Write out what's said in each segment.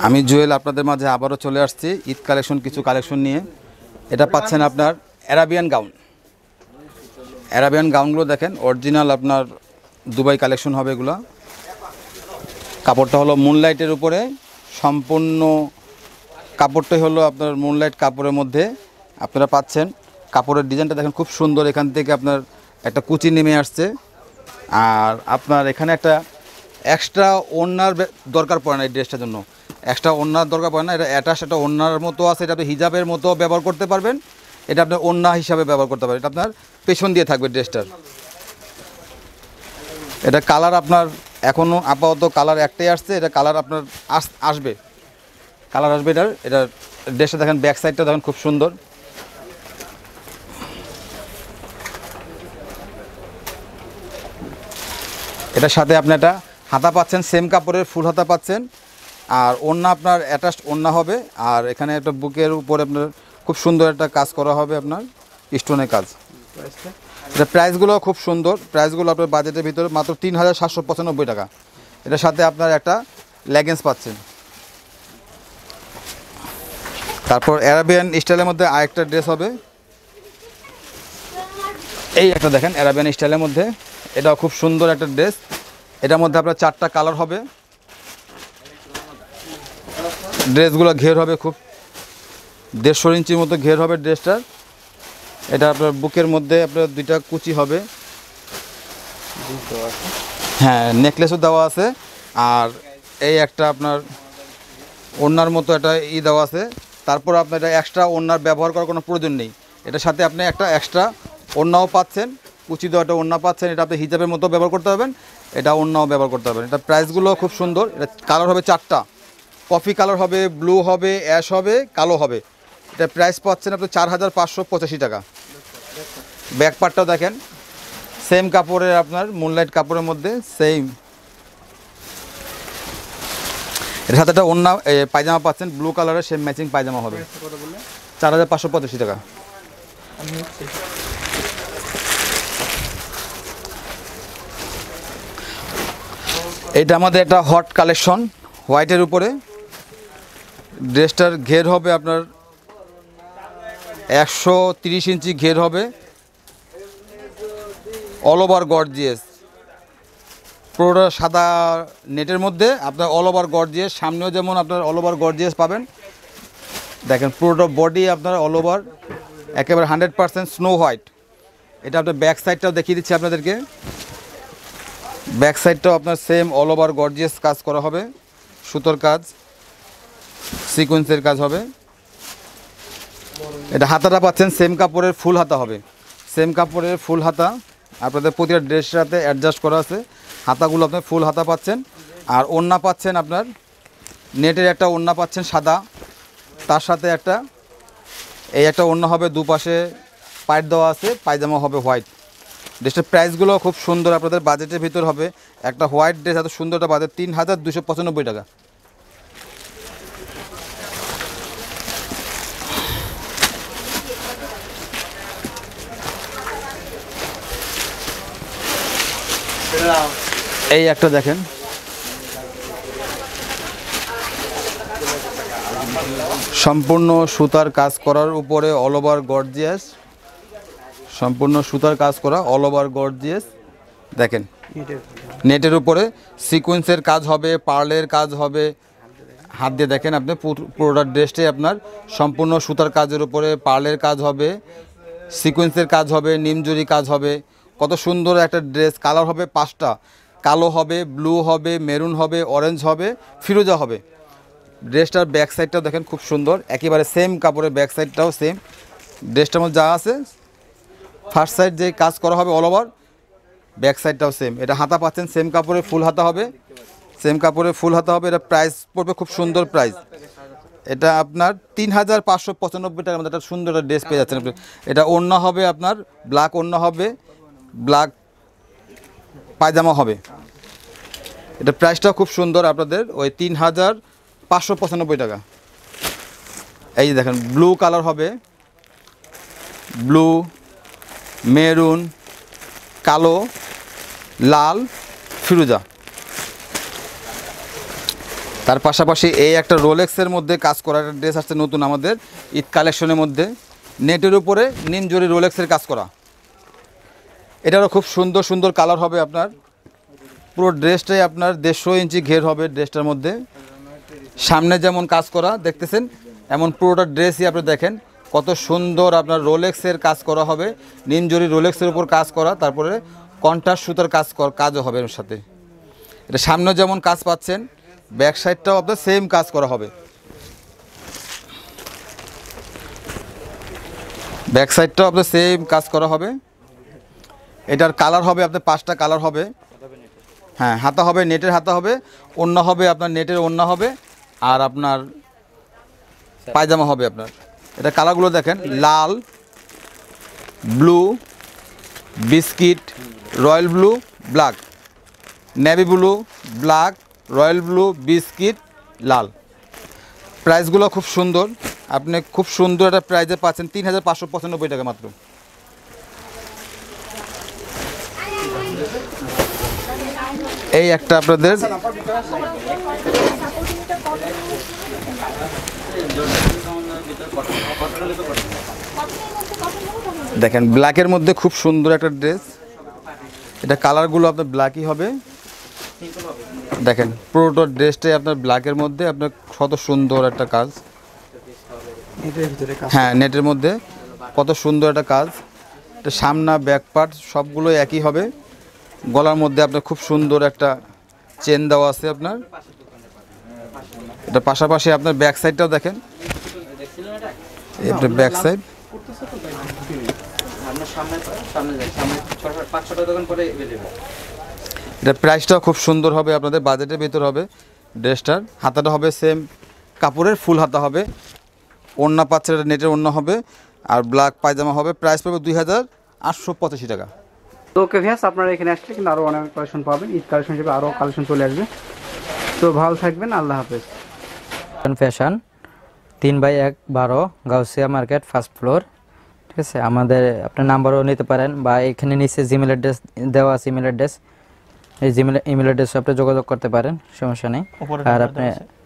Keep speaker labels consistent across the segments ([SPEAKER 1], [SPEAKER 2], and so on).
[SPEAKER 1] আমি জুয়েল আপনাদের মাঝে আবারও চলে আসছি ঈদ কালেকশন কিছু কালেকশন নিয়ে। এটা পাচ্ছেন আপনার অ্যারাবিয়ান গাউন। অ্যারাবিয়ান গাউনগুলো দেখেন অরিজিনাল আপনার দুবাই কালেকশন হবে এগুলো। কাপড়টা হলো মুনলাইটের উপরে, সম্পূর্ণ কাপড়টাই হলো আপনার মুনলাইট কাপড়ের মধ্যে আপনারা পাচ্ছেন। কাপড়ের ডিজাইনটা দেখেন খুব সুন্দর, এখান থেকে আপনার একটা কুচি নেমে আসছে। আর আপনার এখানে একটা এক্সট্রা ওড়নার দরকার পড়ে না এই ড্রেসটার জন্য, এক্সট্রা ওড়নার দরকার পড়ে না। এটা অ্যাটাচ একটা ওড়নার মতো আছে, এটা আপনি হিজাবের মতো ব্যবহার করতে পারবেন, এটা আপনার ওড়না হিসাবে ব্যবহার করতে পারবেন। এটা আপনার পেছন দিয়ে থাকবে ড্রেসটার। এটা কালার আপনার এখনও আপাতত কালার একটাই আসছে, এটা কালার আপনার আসবে, কালার আসবে এটার। এটা ড্রেসটা দেখেন, ব্যাক সাইডটা দেখেন খুব সুন্দর। এটার সাথে আপনি একটা হাতা পাচ্ছেন, সেম কাপড়ের ফুল হাতা পাচ্ছেন। আর ওড়না আপনার অ্যাটাচড ওড়না হবে। আর এখানে একটা বুকের উপরে আপনার খুব সুন্দর একটা কাজ করা হবে, আপনার স্টোনের কাজ। এটা প্রাইসগুলো খুব সুন্দর, প্রাইসগুলো আপনার বাজেটের ভিতরে মাত্র 3795 টাকা। এটার সাথে আপনার একটা লেগিংস পাচ্ছেন। তারপর অ্যারাবিয়ান স্টাইলের মধ্যে আরেকটা ড্রেস হবে, এই একটা দেখেন অ্যারাবিয়ান স্টাইলের মধ্যে, এটাও খুব সুন্দর একটা ড্রেস। এটার মধ্যে আপনার 4টা কালার হবে। ড্রেসগুলো ঘের হবে খুব 150 ইঞ্চির মতো ঘের হবে ড্রেসটার। এটা আপনার বুকের মধ্যে আপনার 2টা কুচি হবে, হ্যাঁ নেকলেসও দেওয়া আছে। আর এই একটা আপনার ওড়নার মতো একটা দেওয়া আছে। তারপর আপনার এটা এক্সট্রা ওড়নার ব্যবহার করার কোনো প্রয়োজন নেই। এটার সাথে আপনি একটা এক্সট্রা ওড়নাও পাচ্ছেন, কুচি দেওয়া একটা ওড়না পাচ্ছেন। এটা আপনি হিজাবের মতো ব্যবহার করতে পারবেন, এটা ওড়নাও ব্যবহার করতে পারবেন। এটা প্রাইসগুলো খুব সুন্দর। এটা কালার হবে 4টা, কফি কালার হবে, ব্লু হবে, অ্যাশ হবে, কালো হবে। এটা প্রাইস পাচ্ছেন আপনি 4585 টাকা। ব্যাক পার্টটাও দেখেন সেম কাপড়ের, আপনার মুনলাইট কাপড়ের মধ্যে সেম। এর সাথে একটা ওড়না পায়জামা পাচ্ছেন, ব্লু কালারের সেম ম্যাচিং পায়জামা হবে, 4585 টাকা। এটা আমাদের একটা হট কালেকশন, হোয়াইটের উপরে। ড্রেসটার ঘের হবে আপনার 130 ইঞ্চি ঘের হবে, অল ওভার গর্জিয়াস, পুরোটা সাদা নেটের মধ্যে আপনার অল ওভার গর্জিয়াস। সামনেও যেমন আপনার অল ওভার গর্জিয়াস পাবেন, দেখেন পুরোটা বডি আপনার অল ওভার একেবারে 100% স্নো হোয়াইট। এটা আপনার ব্যাক সাইডটাও দেখিয়ে দিচ্ছি আপনাদেরকে। ব্যাক সাইডটাও আপনার সেম অল ওভার গর্জিয়াস কাজ করা হবে, সুতোর কাজ, সিকোয়েন্সের কাজ হবে। এটা হাতাটা পাচ্ছেন সেম কাপড়ের ফুল হাতা হবে, সেম কাপড়ের ফুল হাতা। আপনাদের প্রতিটা ড্রেসের সাথে অ্যাডজাস্ট করা আছে, হাতাগুলো আপনার ফুল হাতা পাচ্ছেন। আর ওড়না পাচ্ছেন আপনার নেটের একটা ওড়না পাচ্ছেন সাদা, তার সাথে একটা এই একটা ওড়না হবে, দুপাশে পাইট দেওয়া আছে, পায়জামা হবে হোয়াইট। ড্রেসের প্রাইসগুলো খুব সুন্দর, আপনাদের বাজেটের ভিতর হবে। একটা হোয়াইট ড্রেস এত সুন্দরটা বাজেট 3295 টাকা। এই একটা দেখেন সম্পূর্ণ সুতার কাজ করার উপরে অল ওভার গর্জিয়াস, সম্পূর্ণ সুতার কাজ করা অল ওভার গর্জিয়াস। দেখেন নেটের উপরে সিকোয়েন্সের কাজ হবে, পার্লের কাজ হবে, হাত দিয়ে দেখেন আপনি পুরোটা ড্রেসটাই আপনার সম্পূর্ণ সুতার কাজের উপরে পার্লের কাজ হবে, সিকোয়েন্সের কাজ হবে, নিমজুরি কাজ হবে। কত সুন্দর একটা ড্রেস। কালার হবে 5টা, কালো হবে, ব্লু হবে, মেরুন হবে, অরেঞ্জ হবে, ফিরোজা হবে। ড্রেসটার ব্যাক সাইডটাও দেখেন খুব সুন্দর, একেবারে সেম কাপড়ের ব্যাক সাইডটাও সেম। ড্রেসটার মধ্যে যা আছে ফার্স্ট সাইড যে কাজ করা হবে অল ওভার, ব্যাক সাইডটাও সেম। এটা হাতা পাচ্ছেন সেম কাপড়ের ফুল হাতা হবে, সেম কাপড়ের ফুল হাতা হবে। এটা প্রাইস পড়বে খুব সুন্দর প্রাইস, এটা আপনার 3595 টাকার মধ্যে একটা সুন্দর একটা ড্রেস পেয়ে যাচ্ছেন আপনি। এটা ওড়না হবে আপনার ব্ল্যাক ওড়না হবে, ব্ল্যাক পায়জামা হবে। এটা প্রাইসটাও খুব সুন্দর আপনাদের ওই 3595 টাকা। এই দেখেন ব্লু কালার হবে, ব্লু, মেরুন, কালো, লাল, ফিরোজা। তার পাশাপাশি এই একটা রোলেক্সের মধ্যে কাজ করা একটা ড্রেস আসছে নতুন আমাদের ঈদ কালেকশনের মধ্যে, নেটের উপরে নিমজরি রোলেক্সের কাজ করা। এটারও খুব সুন্দর সুন্দর কালার হবে আপনার। পুরো ড্রেসটাই আপনার 150 ইঞ্চি ঘের হবে ড্রেসটার মধ্যে। সামনে যেমন কাজ করা দেখতেছেন, এমন পুরোটা ড্রেসই আপনি দেখেন কত সুন্দর আপনার রোলেক্সের কাজ করা হবে, নিমজরি রোলেক্সের উপর কাজ করা, তারপরে কন্ট্রাস্ট সুতার কাজও হবে এর সাথে। এটা সামনে যেমন কাজ পাচ্ছেন, ব্যাক সাইডটাও আপনার সেম কাজ করা হবে। ব্যাক সাইডটাও আপনার সেম কাজ করা হবে। এটার কালার হবে আপনার 5টা কালার হবে। হ্যাঁ, হাতা হবে নেটের হাতা হবে, ওড়না হবে আপনার নেটের ওড়না হবে, আর আপনার পায়জামা হবে আপনার। এটা কালারগুলো দেখেন, লাল, blue, biscuit, royal blue, black, navy blue, black, royal blue, biscuit, লাল। প্রাইসগুলো খুব সুন্দর, আপনি খুব সুন্দর একটা প্রাইজে পাচ্ছেন 3595 টাকা মাত্র। এই একটা আপনাদের দেখেন ব্ল্যাকের মধ্যে খুব সুন্দর একটা ড্রেস। এটা কালারগুলো আপনার ব্ল্যাকই হবে। দেখেন পুরোটা ড্রেসটাই আপনার ব্ল্যাকের মধ্যে, আপনার কত সুন্দর একটা কাজ। হ্যাঁ, নেটের মধ্যে কত সুন্দর একটা কাজ। এটা সামনা ব্যাক পার্ট সবগুলো একই হবে। গলার মধ্যে আপনার খুব সুন্দর একটা চেন দেওয়া আছে আপনার। এটা পাশাপাশি আপনার ব্যাক সাইডটাও দেখেন, এটা ব্যাক সাইড। এটা প্রাইসটাও খুব সুন্দর হবে, আপনাদের বাজেটের ভিতর হবে। ড্রেসটার হাতাটা হবে সেম কাপড়ের ফুল হাতা হবে, ওড়না পাচ্ছে এটা নেটের ওড়না হবে, আর ব্ল্যাক পায়জামা হবে। প্রাইস পাবে 2885 টাকা।
[SPEAKER 2] তো ওকে ভিউয়ার্স, আপনারা এখানে আসলে কিন্তু আরও অনেক কালেকশন পাবেন, ঈদ কালেকশন হিসেবে আরও কালেকশন চলে আসবে। তো ভালো থাকবেন, আল্লাহ হাফেজ।
[SPEAKER 3] Fashion 3/1 Gausia market, first floor. ঠিক আছে, আমাদের আপনার নাম্বারও নিতে পারেন, বা এখানে নিচে জিমেল অ্যাড্রেস দেওয়া আছে, ইমেল অ্যাড্রেস। এই ইমেল অ্যাড্রেসে আপনি যোগাযোগ করতে পারেন, সমস্যা নেই। আর আপনি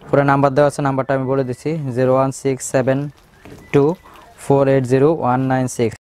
[SPEAKER 3] পুরো নাম্বার দেওয়া আছে, নাম্বারটা আমি বলে দিচ্ছি 01672480196।